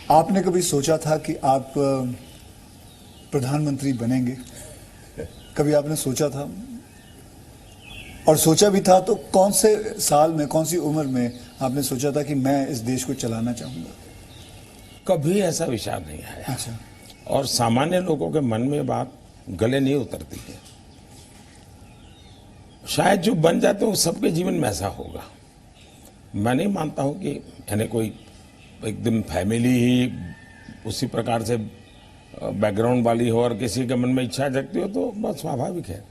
आपने कभी सोचा था कि आप प्रधानमंत्री बनेंगे? कभी आपने सोचा था? और सोचा भी था तो कौन से साल में, कौन सी उम्र में आपने सोचा था कि मैं इस देश को चलाना चाहूंगा? कभी ऐसा विचार नहीं आया। अच्छा। और सामान्य लोगों के मन में बात गले नहीं उतरती है। शायद जो बन जाते हैं सबके जीवन में ऐसा होगा। मैं नहीं मानता हूं कि यानी कोई एकदम फैमिली ही उसी प्रकार से बैकग्राउंड वाली हो और किसी के मन में इच्छा जगती हो तो बहुत स्वाभाविक है।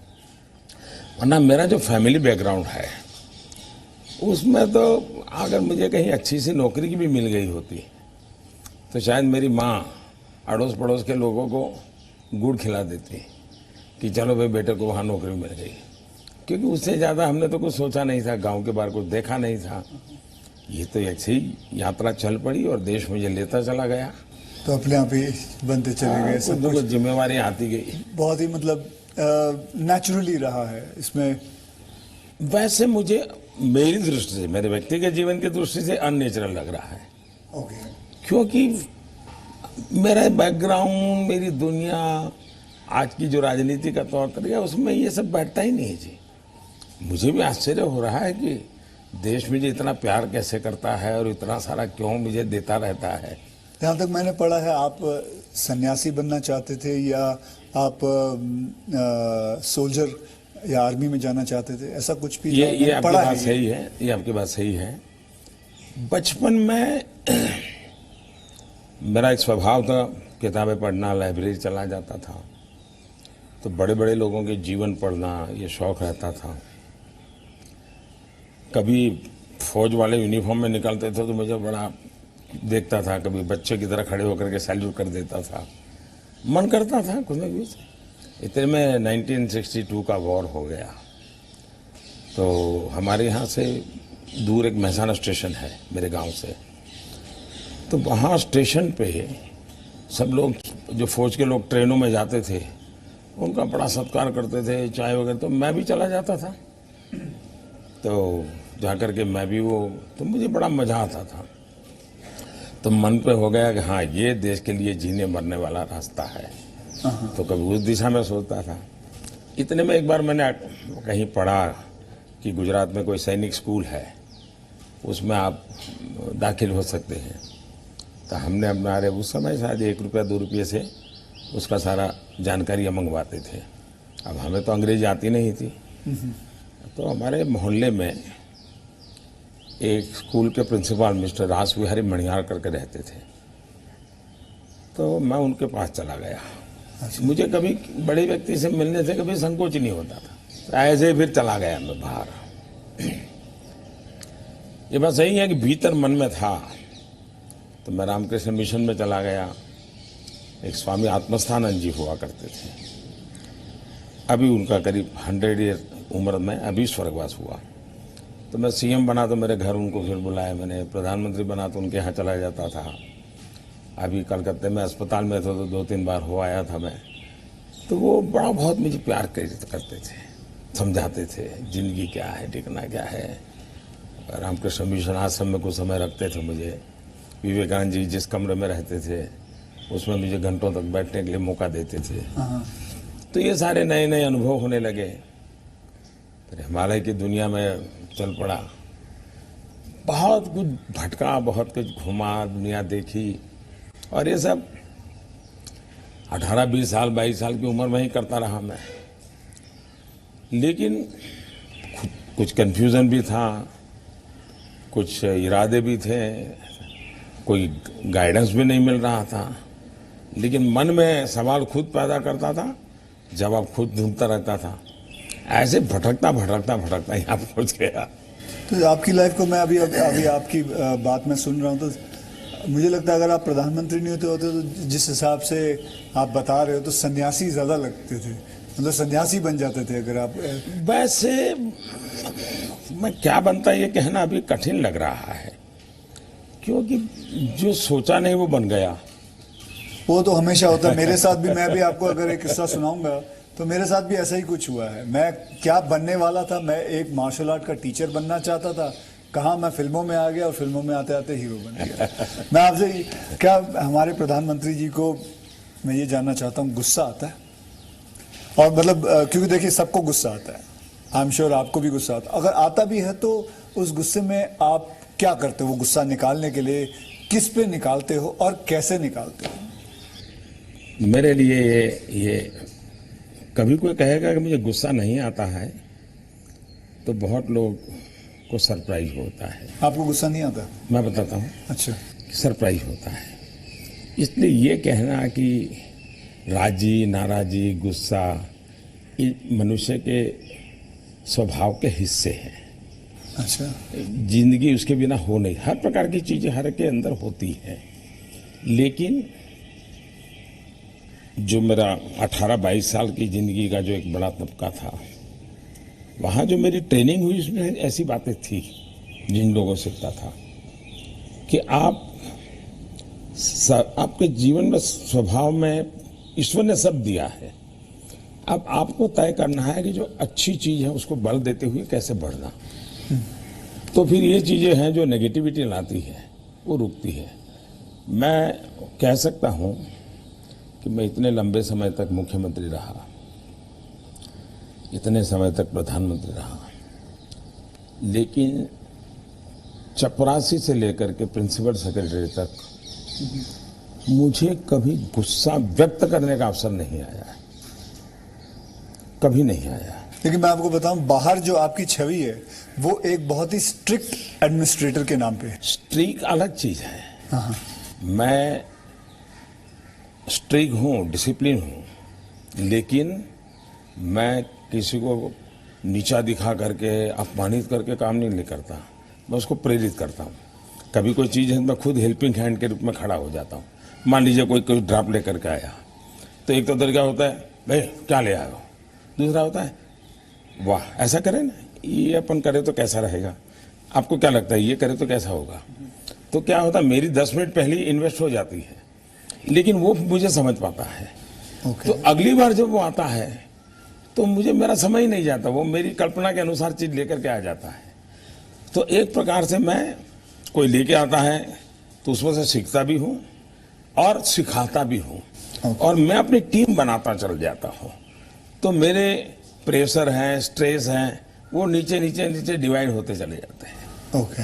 वरना मेरा जो फैमिली बैकग्राउंड है उसमें तो अगर मुझे कहीं अच्छी सी नौकरी की भी मिल गई होती तो शायद मेरी माँ अड़ोस पड़ोस के लोगों को गुड़ खिला देती कि चलो भाई बेटे को वहाँ नौकरी मिल गई, क्योंकि उससे ज़्यादा हमने तो कुछ सोचा नहीं था, गांव के बाहर कुछ देखा नहीं था। ये तो ऐसे ही यात्रा चल पड़ी और देश मुझे लेता चला गया, तो अपने आप ही बनते चले गए। सब कुछ जिम्मेवारी आती गई। बहुत ही मतलब नेचुरली रहा है इसमें। वैसे मुझे मेरी दृष्टि से, मेरे व्यक्तिगत जीवन की दृष्टि से अननेचुरल लग रहा है। ओके। क्योंकि मेरा बैकग्राउंड, मेरी दुनिया, आज की जो राजनीति का तौर तरीका उसमें ये सब बैठता ही नहीं है जी। मुझे भी आश्चर्य हो रहा है कि देश मुझे इतना प्यार कैसे करता है और इतना सारा क्यों मुझे देता रहता है। जहाँ तक मैंने पढ़ा है आप सन्यासी बनना चाहते थे या आप सोल्जर या आर्मी में जाना चाहते थे, ऐसा कुछ भी? ये आपकी बात सही है, ये आपकी बात सही है। बचपन में मेरा एक स्वभाव था किताबें पढ़ना, लाइब्रेरी चला जाता था, तो बड़े बड़े लोगों के जीवन पढ़ना ये शौक रहता था। कभी फौज वाले यूनिफॉर्म में निकलते थे तो मुझे बड़ा देखता था, कभी बच्चे की तरह खड़े होकर के सैल्यूट कर देता था, मन करता था कुछ न कुछ। इतने में 1962 का वॉर हो गया, तो हमारे यहाँ से दूर एक मेहसाना स्टेशन है मेरे गांव से, तो वहाँ स्टेशन पे सब लोग, जो फौज के लोग ट्रेनों में जाते थे उनका बड़ा सत्कार करते थे, चाय वगैरह, तो मैं भी चला जाता था। तो जाकर के मैं भी तो मुझे बड़ा मज़ा आता था। तो मन पे हो गया कि हाँ ये देश के लिए जीने मरने वाला रास्ता है, तो कभी उस दिशा में सोचता था। इतने में एक बार मैंने कहीं पढ़ा कि गुजरात में कोई सैनिक स्कूल है, उसमें आप दाखिल हो सकते हैं। तो हमने अपना, अरे उस समय शायद 1 रुपया 2 रुपये से उसका सारा जानकारियाँ मंगवाते थे। अब हमें तो अंग्रेजी आती नहीं थी, तो हमारे मोहल्ले में एक स्कूल के प्रिंसिपल मिस्टर रास विहारी मणियार करके रहते थे, तो मैं उनके पास चला गया। मुझे कभी बड़े व्यक्ति से मिलने से कभी संकोच नहीं होता था, ऐसे फिर चला गया मैं बाहर। ये बात सही है कि भीतर मन में था, तो मैं रामकृष्ण मिशन में चला गया। एक स्वामी आत्मस्थानंद जी हुआ करते थे, अभी उनका करीब 100 ईयर उम्र में अभी स्वर्गवास हुआ। तो मैं सीएम बना तो मेरे घर उनको फिर बुलाया मैंने, प्रधानमंत्री बना तो उनके यहाँ चला जाता था। अभी कलकत्ते में अस्पताल में था तो 2-3 बार हो आया था मैं। तो वो बड़ा बहुत मुझे प्यार करते थे, समझाते थे जिंदगी क्या है, टिकना क्या है। रामकृष्ण मिशन आश्रम में कुछ समय रखते थे मुझे। विवेकानंद जी जिस कमरे में रहते थे उसमें मुझे घंटों तक बैठने के लिए मौका देते थे। तो ये सारे नए नए अनुभव होने लगे। फिर हिमालय की दुनिया में चल पड़ा, बहुत कुछ भटका, बहुत कुछ घुमा, दुनिया देखी, और ये सब 18-20 साल 22 साल की उम्र में ही करता रहा मैं। लेकिन कुछ कन्फ्यूज़न भी था, कुछ इरादे भी थे, कोई गाइडेंस भी नहीं मिल रहा था, लेकिन मन में सवाल खुद पैदा करता था, जवाब खुद ढूंढता रहता था। ऐसे भटकता भटकता भटकता यहाँ पहुँच गया। तो आपकी लाइफ को मैं अभी आपकी बात में सुन रहा हूँ, तो मुझे लगता है अगर आप प्रधानमंत्री नहीं होते तो जिस हिसाब से आप बता रहे हो तो सन्यासी ज़्यादा लगते थे, मतलब सन्यासी बन जाते थे अगर आप। वैसे मैं क्या बनता ये कहना अभी कठिन लग रहा है, क्योंकि जो सोचा नहीं वो बन गया। वो तो हमेशा होता है, मेरे साथ भी। मैं भी आपको अगर एक किस्सा सुनाऊंगा तो मेरे साथ भी ऐसा ही कुछ हुआ है। मैं क्या बनने वाला था, मैं एक मार्शल आर्ट का टीचर बनना चाहता था, कहा मैं फिल्मों में आ गया और फिल्मों में आते आते हीरो बन गया। मैं आपसे क्या हमारे प्रधानमंत्री जी को मैं ये जानना चाहता हूँ, गुस्सा आता है? और मतलब क्योंकि देखिए सबको गुस्सा आता है, आई एम श्योर आपको भी गुस्सा आता है। अगर आता भी है तो उस गुस्से में आप क्या करते हो? वो गुस्सा निकालने के लिए किस पे निकालते हो और कैसे निकालते हो? मेरे लिए ये कभी कोई कहेगा कि मुझे गुस्सा नहीं आता है तो बहुत लोग को सरप्राइज होता है। आपको गुस्सा नहीं आता? मैं बताता हूँ। अच्छा। सरप्राइज होता है। इसलिए ये कहना कि राजी नाराजी गुस्सा ये मनुष्य के स्वभाव के हिस्से हैं। अच्छा। जिंदगी उसके बिना हो नहीं, हर प्रकार की चीजें हर के अंदर होती हैं, लेकिन जो मेरा 18-22 साल की जिंदगी का जो एक बड़ा तबका था, वहाँ जो मेरी ट्रेनिंग हुई उसमें ऐसी बातें थी जिन लोगों से सीखता था कि आपके जीवन में स्वभाव में ईश्वर ने सब दिया है, अब आपको तय करना है कि जो अच्छी चीज है उसको बल देते हुए कैसे बढ़ना। तो फिर ये चीजें हैं जो नेगेटिविटी लाती है वो रुकती है। मैं कह सकता हूं कि मैं इतने लंबे समय तक मुख्यमंत्री रहा, इतने समय तक प्रधानमंत्री रहा, लेकिन चपरासी से लेकर के प्रिंसिपल सेक्रेटरी तक मुझे कभी गुस्सा व्यक्त करने का अवसर नहीं आया, कभी नहीं आया। लेकिन मैं आपको बताऊं, बाहर जो आपकी छवि है वो एक बहुत ही स्ट्रिक्ट एडमिनिस्ट्रेटर के नाम पे है। स्ट्रिक्ट अलग चीज है। हाँ। मैं स्ट्रिक्ट हूँ, डिसिप्लिन हूँ, लेकिन मैं किसी को नीचा दिखा करके अपमानित करके काम नहीं करता, मैं उसको प्रेरित करता हूँ। कभी कोई चीज़ है मैं खुद हेल्पिंग हैंड के रूप में खड़ा हो जाता हूँ। मान लीजिए कोई ड्रॉप लेकर के आया तो एक तो तरीका होता है भाई क्या ले आए हो, दूसरा होता है वाह ऐसा करें ना, ये अपन करे तो कैसा रहेगा, आपको क्या लगता है ये करे तो कैसा होगा। तो क्या होता है मेरी 10 मिनट पहले इन्वेस्ट हो जाती है, लेकिन वो मुझे समझ पाता है। तो अगली बार जब वो आता है तो मुझे मेरा समय ही नहीं जाता, वो मेरी कल्पना के अनुसार चीज लेकर के आ जाता है। तो एक प्रकार से मैं कोई लेके आता है तो उसमें से सीखता भी हूँ और सिखाता भी हूँ, और मैं अपनी टीम बनाता चल जाता हूँ। तो मेरे प्रेशर हैं, स्ट्रेस हैं, वो नीचे नीचे नीचे डिवाइड होते चले जाते हैं।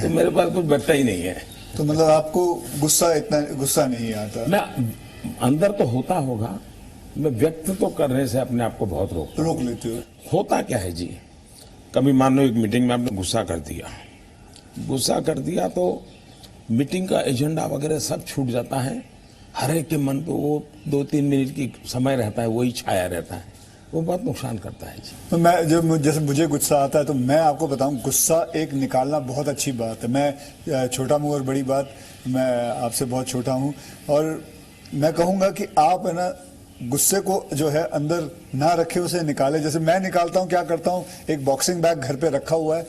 तो मेरे पास कुछ बचता ही नहीं है। तो मतलब आपको इतना गुस्सा नहीं आता? मैं अंदर तो होता होगा, मैं व्यक्त तो करने से अपने आप को बहुत रोक लेते हो। होता क्या है जी, कभी मान लो एक मीटिंग में आपने गुस्सा कर दिया तो मीटिंग का एजेंडा वगैरह सब छूट जाता है। हर एक के मन पे वो 2-3 मिनट की समय रहता है, वही छाया रहता है, वो बहुत नुकसान करता है जी। तो मैं जैसे मुझे गुस्सा आता है तो मैं आपको बताऊं, गुस्सा एक निकालना बहुत अच्छी बात है। मैं छोटा मुंह और बड़ी बात, मैं आपसे बहुत छोटा हूं, और मैं कहूंगा कि आप है ना गुस्से को जो है अंदर ना रखे, उसे निकाले। जैसे मैं निकालता हूं, क्या करता हूं, एक बॉक्सिंग बैग घर पे रखा हुआ है,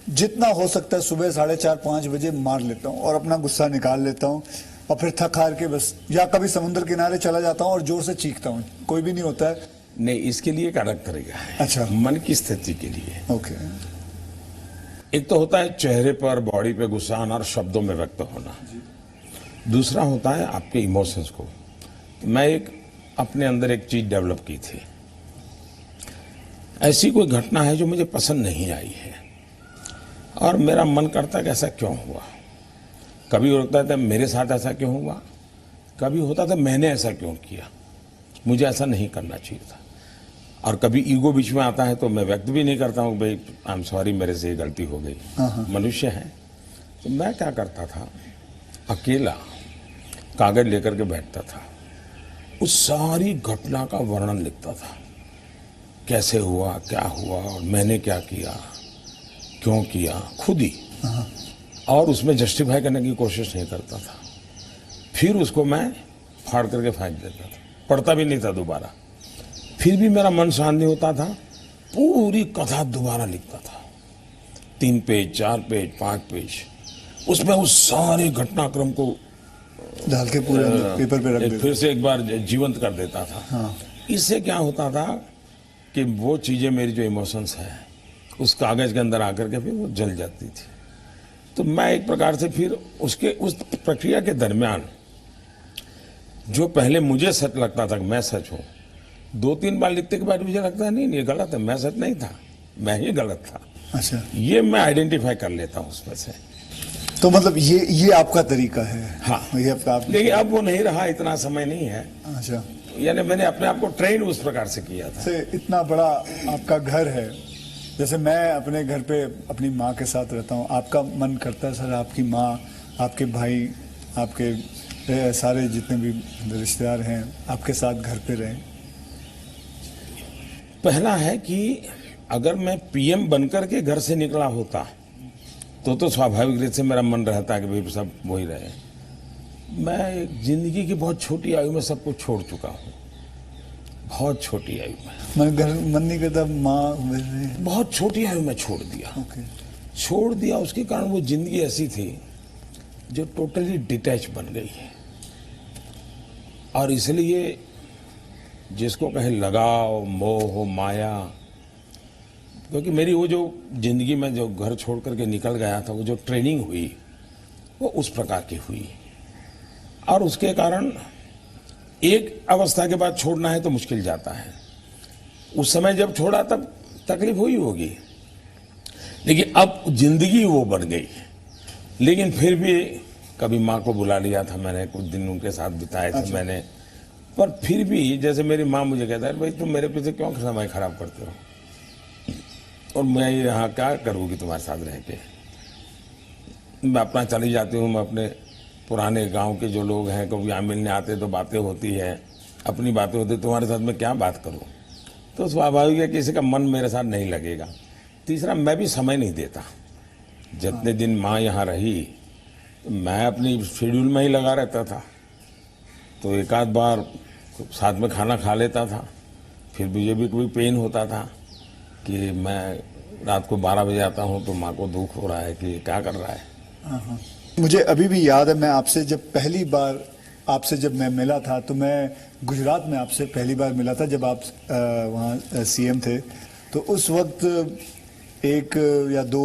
जितना हो सकता है सुबह 4:30-5 बजे मार लेता हूं और अपना गुस्सा निकाल लेता हूं, और फिर थक हार के बस या कभी समुद्र किनारे चला जाता हूं और जोर से चीखता हूं, कोई भी नहीं होता है। नहीं, इसके लिए एक अलग तरीका है। अच्छा। मन की स्थिति के लिए। ओके। एक तो होता है चेहरे पर, बॉडी पे गुस्सा आना और शब्दों में व्यक्त होना, दूसरा होता है आपके इमोशंस को। मैं अपने अंदर एक चीज डेवलप की थी, ऐसी कोई घटना है जो मुझे पसंद नहीं आई है और मेरा मन करता है कि ऐसा क्यों हुआ। कभी होता था मेरे साथ ऐसा क्यों हुआ, कभी होता था मैंने ऐसा क्यों किया, मुझे ऐसा नहीं करना चाहिए था। और कभी ईगो बीच में आता है तो मैं व्यक्त भी नहीं करता हूँ भाई आई एम सॉरी, मेरे से ये गलती हो गई, मनुष्य है। तो मैं क्या करता था, अकेला कागज लेकर के बैठता था, उस सारी घटना का वर्णन लिखता था, कैसे हुआ, क्या हुआ, और मैंने क्या किया, क्यों किया, खुद ही, और उसमें जस्टिफाई करने की कोशिश नहीं करता था। फिर उसको मैं फाड़ करके फेंक देता था, पढ़ता भी नहीं था दोबारा। फिर भी मेरा मन शांत नहीं होता था, पूरी कथा दोबारा लिखता था, 3 पेज, 4 पेज, 5 पेज, उसमें उस सारे घटनाक्रम को डाल के पूरे पेपर पे रख देता, फिर से एक बार जीवंत कर देता था। हाँ। इससे क्या होता था कि वो चीजें मेरी जो इमोशंस है उस कागज के अंदर आकर के फिर वो जल जाती थी। तो मैं एक प्रकार से फिर उसके उस प्रक्रिया के दरमियान जो पहले मुझे सच लगता था कि मैं सच हूं, 2-3 बार लिखने के बाद मुझे लगता है नहीं ये गलत है, मैं सच नहीं था, मैं ही गलत था। अच्छा, ये मैं आइडेंटिफाई कर लेता हूं उसमें से। तो मतलब ये आपका तरीका है? हाँ, ये आपका लेकिन अब वो नहीं रहा, इतना समय नहीं है। अच्छा, यानी मैंने अपने आप को ट्रेन उस प्रकार से किया था। से इतना बड़ा आपका घर है, जैसे मैं अपने घर पे अपनी माँ के साथ रहता हूँ, आपका मन करता है सर आपकी माँ, आपके भाई, आपके सारे जितने भी रिश्तेदार हैं आपके साथ घर पे रहें? पहला है कि अगर मैं पीएम बनकर के घर से निकला होता तो स्वाभाविक रूप से मेरा मन रहता कि भाई सब वही रहे। मैं एक जिंदगी की बहुत छोटी आयु में सब कुछ छोड़ चुका हूँ, बहुत छोटी आयु में। मन नहीं करता माँ? बहुत छोटी आयु में छोड़ दिया। ओके। छोड़ दिया, उसके कारण वो जिंदगी ऐसी थी जो टोटली डिटैच बन गई है। और इसलिए जिसको कहे लगाव, मोह, माया, क्योंकि मेरी वो जो जिंदगी में जो घर छोड़ करके निकल गया था, वो जो ट्रेनिंग हुई वो उस प्रकार की हुई। और उसके कारण एक अवस्था के बाद छोड़ना है तो मुश्किल जाता है। उस समय जब छोड़ा तब तकलीफ हुई होगी, लेकिन अब जिंदगी वो बन गई। लेकिन फिर भी कभी माँ को बुला लिया था मैंने, कुछ दिन उनके साथ बिताए थे। अच्छा। मैंने, पर फिर भी जैसे मेरी माँ मुझे कहता है भाई तुम मेरे पीछे क्यों समय खराब करते हो, और मैं यहाँ क्या करूँगी तुम्हारे साथ रह के। मैं अपना चली जाती हूँ, मैं अपने पुराने गांव के जो लोग हैं कभी यहाँ मिलने आते तो बातें होती है, अपनी बातें होती, तुम्हारे साथ मैं क्या बात करूँ। तो स्वाभाविक है किसी का मन मेरे साथ नहीं लगेगा। तीसरा, मैं भी समय नहीं देता। जितने दिन माँ यहाँ रही तो मैं अपनी शेड्यूल में ही लगा रहता था। तो एक आध बार साथ में खाना खा लेता था, फिर मुझे भी कोई पेन होता था कि मैं रात को 12 बजे आता हूँ तो माँ को दुख हो रहा है कि क्या कर रहा है। मुझे अभी भी याद है, मैं आपसे जब पहली बार जब मैं मिला था तो मैं गुजरात में आपसे पहली बार मिला था जब आप वहाँ सीएम थे। तो उस वक्त एक या दो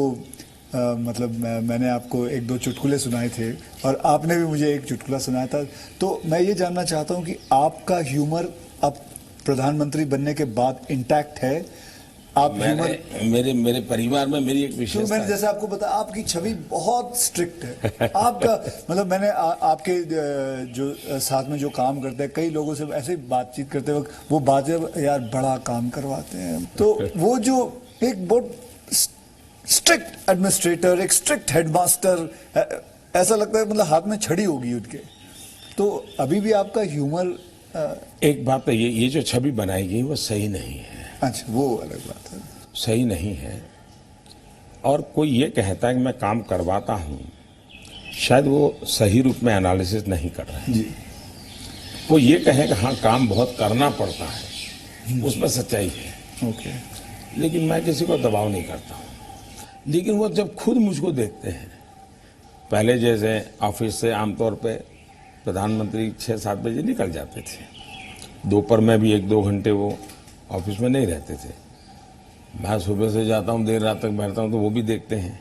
मतलब मैंने आपको 1-2 चुटकुले सुनाए थे और आपने भी मुझे एक चुटकुला सुनाया था। तो मैं ये जानना चाहता हूँ कि आपका ह्यूमर अब प्रधानमंत्री बनने के बाद इंटैक्ट है? आप मेरे परिवार में मेरी एक विशेषता है। मैंने जैसे आपको बताया आपकी छवि बहुत स्ट्रिक्ट है। आपका मतलब मैंने आपके जो साथ में जो काम करते हैं कई लोगों से ऐसे बातचीत करते वक्त वो बातें यार बड़ा काम करवाते हैं। तो वो जो एक बहुत स्ट्रिक्ट एडमिनिस्ट्रेटर, एक स्ट्रिक्ट हेडमास्टर, ऐसा लगता है मतलब हाथ में छड़ी होगी उनके। तो अभी भी आपका ह्यूमर एक बात है, ये जो छवि बनाई गई वो सही नहीं है। अच्छा, वो अलग बात है, सही नहीं है। और कोई ये कहता है कि मैं काम करवाता हूँ, शायद वो सही रूप में एनालिसिस नहीं कर रहा है जी। कोई ये कहे कि हाँ काम बहुत करना पड़ता है, उसमें सच्चाई है। ओके। लेकिन मैं किसी को दबाव नहीं करता हूँ। लेकिन वो जब खुद मुझको देखते हैं, पहले जैसे ऑफिस से आमतौर पे प्रधानमंत्री 6-7 बजे निकल जाते थे, दोपहर में भी 1-2 घंटे वो ऑफिस में नहीं रहते थे। मैं सुबह से जाता हूँ, देर रात तक बैठता हूँ, तो वो भी देखते हैं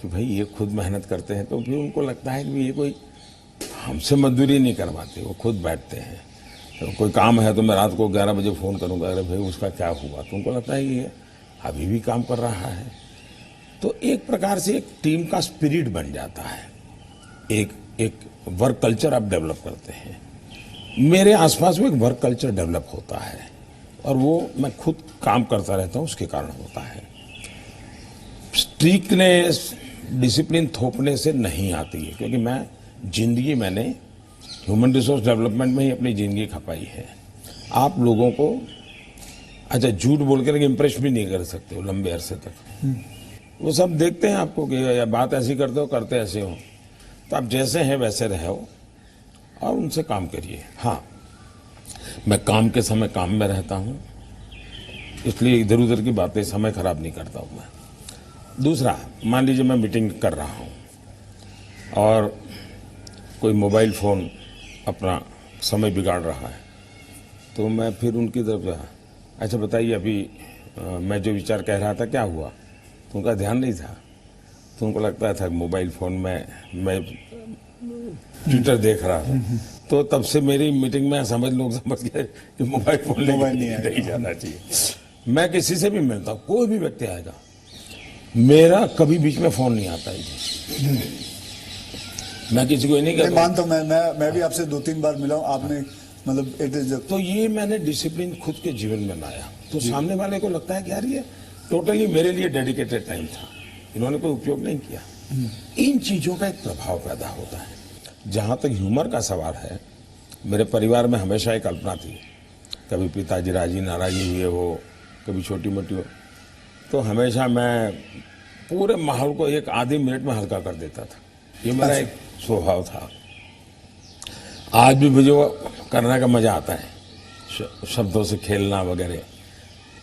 कि भाई ये खुद मेहनत करते हैं। तो फिर उनको लगता है कि ये कोई हमसे मजदूरी नहीं करवाते, वो खुद बैठते हैं। तो कोई काम है तो मैं रात को 11 बजे फ़ोन करूँगा, अरे भाई उसका क्या हुआ, तो उनको लगता है कि ये अभी भी काम कर रहा है। तो एक प्रकार से एक टीम का स्पिरिट बन जाता है, एक वर्क कल्चर आप डेवलप करते हैं। मेरे आसपास में एक वर्क कल्चर डेवलप होता है और वो मैं खुद काम करता रहता हूँ, उसके कारण होता है। स्ट्रिक्टनेस, डिसिप्लिन थोपने से नहीं आती है, क्योंकि मैंने ह्यूमन रिसोर्स डेवलपमेंट में ही अपनी ज़िंदगी खपाई है। आप लोगों को अच्छा झूठ बोल कर इम्प्रेस भी नहीं कर सकते हो लंबे अरसे तक। वो सब देखते हैं आपको कि या बात ऐसी करते हो, करते ऐसे हो, तो आप जैसे हैं वैसे रहो और उनसे काम करिए। हाँ, मैं काम के समय काम में रहता हूँ, इसलिए इधर उधर की बातें समय खराब नहीं करता हूँ मैं। दूसरा, मान लीजिए मैं मीटिंग कर रहा हूँ और कोई मोबाइल फ़ोन अपना समय बिगाड़ रहा है, तो मैं फिर उनकी तरफ अच्छा बताइए अभी मैं जो विचार कह रहा था क्या हुआ, तो उनका ध्यान नहीं था। तो उनको लगता था मोबाइल फोन में मैं ट्विटर देख रहा था। तो तब से मेरी मीटिंग में लोग समझ गए कि मोबाइल फोन मोबाइल लेके नहीं नहीं जाना चाहिए। मैं किसी से भी मिलता हूँ, कोई भी व्यक्ति आएगा, मेरा कभी बीच में फोन नहीं आता है जी। मैं किसी को नहीं कहता। मानता हूं, मैं भी आपसे 2-3 बार मिला हूं, आपने मतलब इट इज तो ये मैंने डिसिप्लिन खुद के जीवन में लाया, तो सामने वाले को लगता है कि यार ये टोटली मेरे लिए डेडिकेटेड टाइम था, इन्होंने कोई उपयोग नहीं किया। इन चीजों का एक प्रभाव पैदा होता है। जहां तक ह्यूमर का सवाल है, मेरे परिवार में हमेशा एक कल्पना थी, कभी पिताजी राजी नाराजी हुए हो, कभी छोटी मोटी हो, तो हमेशा मैं पूरे माहौल को एक आधे मिनट में हल्का कर देता था। ये मेरा एक स्वभाव था। आज भी मुझे वो करने का मजा आता है, शब्दों से खेलना वगैरह।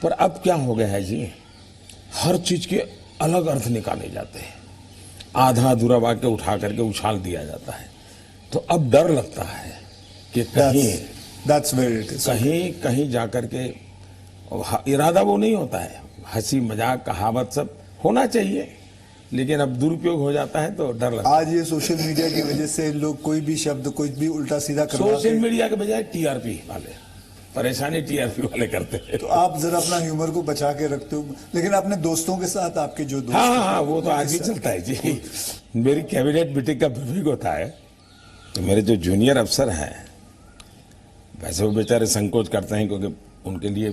पर अब क्या हो गया है जी, हर चीज के अलग अर्थ निकाले जाते हैं, आधा अधूरा वाक्य उठा करके उछाल दिया जाता है। तो अब डर लगता है कि कहीं जाकर के इरादा वो नहीं होता है, हंसी मजाक कहावत सब होना चाहिए, लेकिन अब दुरुपयोग हो जाता है तो डर लगता है। आज ये सोशल मीडिया की वजह से लोग कोई भी शब्द कोई भी उल्टा सीधा करवा सोशल मीडिया के बजाय टीआरपी वाले, परेशानी टीआरपी वाले करते हैं। तो आप जरा अपना ह्यूमर को बचा के रखते हो, लेकिन अपने दोस्तों के साथ आपके जो दोस्त हाँ, वो तो आज भी चलता है जी। मेरी कैबिनेट मीटिंग का विवेक होता है, तो मेरे जो जूनियर अफसर हैं, वैसे वो बेचारे संकोच करते हैं, क्योंकि उनके लिए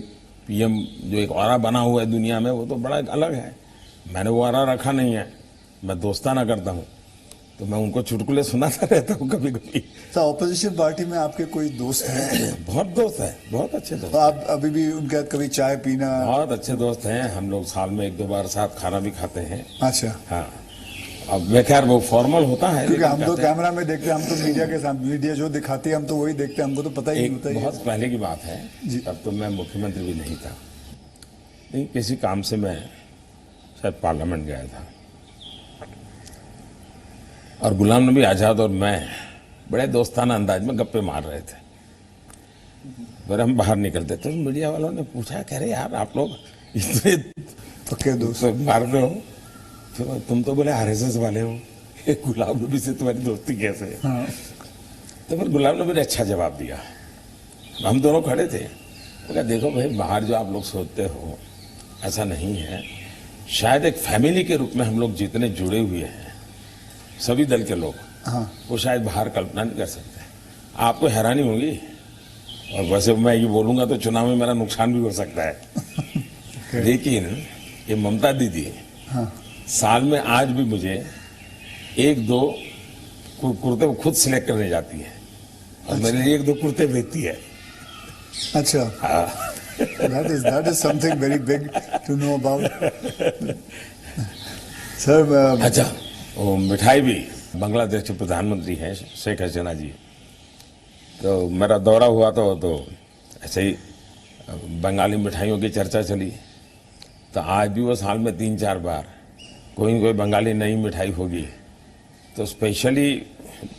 पीएम जो एक ऑरा बना हुआ है दुनिया में, वो तो बड़ा अलग है। मैंने वो ऑरा रखा नहीं है, मैं दोस्ताना करता हूँ, तो मैं उनको चुटकुले सुनाता रहता हूँ कभी कभी। तो ऑपोजिशन पार्टी में आपके कोई दोस्त हैं? बहुत दोस्त हैं, बहुत अच्छे दोस्त। तो आप अभी भी उनके साथ कभी चाय पीना? बहुत अच्छे दोस्त हैं, हम लोग साल में 1-2 बार साथ खाना भी खाते हैं। अच्छा, हाँ, अब मैं खैर वो फॉर्मल होता है, क्योंकि हम तो कैमरा में देखते हैं, हम तो मीडिया के साथ, मीडिया जो दिखाती है हम तो वही देखते हैं, हमको तो पता ही नहीं होता। बहुत पहले की बात है, तब तो मैं मुख्यमंत्री भी नहीं था, नहीं किसी काम से मैं शायद पार्लियामेंट गया था, और गुलाम नबी आजाद और मैं बड़े दोस्ताना अंदाज में गप्पे मार रहे थे। फिर हम बाहर निकलते तो मीडिया वालों ने पूछा, कह रहे यार आप लोग इतने पक्के दोस्त मार रहे हो, फिर तुम तो बोले आरएसएस वाले हो, गुलाम नबी से तुम्हारी दोस्ती कैसे है? हाँ। तो फिर गुलाम नबी ने अच्छा जवाब दिया। हम दोनों खड़े थे, बोला देखो भाई, बाहर जो आप लोग सोचते हो ऐसा नहीं है, शायद एक फैमिली के रूप में हम लोग जितने जुड़े हुए हैं सभी दल के लोग, हाँ। वो शायद बाहर कल्पना नहीं कर सकते। आपको हैरानी होगी, और वैसे मैं ये बोलूंगा तो चुनाव में मेरा नुकसान भी हो सकता है। लेकिन ये ममता दीदी हाँ। साल में आज भी मुझे 1-2 कुर्ते खुद सिलेक्ट करने जाती है, और मेरे लिए 1-2 कुर्ते भेजती है। अच्छा, हाँ। that is something very big to know about. Sir अच्छा, वो मिठाई भी, बांग्लादेश के प्रधानमंत्री हैं शेख हसीना जी, तो मेरा दौरा हुआ तो ऐसे ही बंगाली मिठाइयों की चर्चा चली, तो आज भी वो साल में 3-4 बार कोई न कोई बंगाली नई मिठाई होगी तो स्पेशली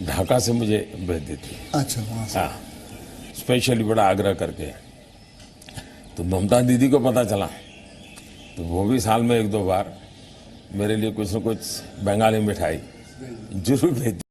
ढाका से मुझे भेज देती है। अच्छा, वहाँ से। हाँ, स्पेशली बड़ा आग्रह करके। तो ममता दीदी को पता चला तो वो भी साल में 1-2 बार मेरे लिए कुछ न कुछ बंगाली मिठाई जरूर भेजती।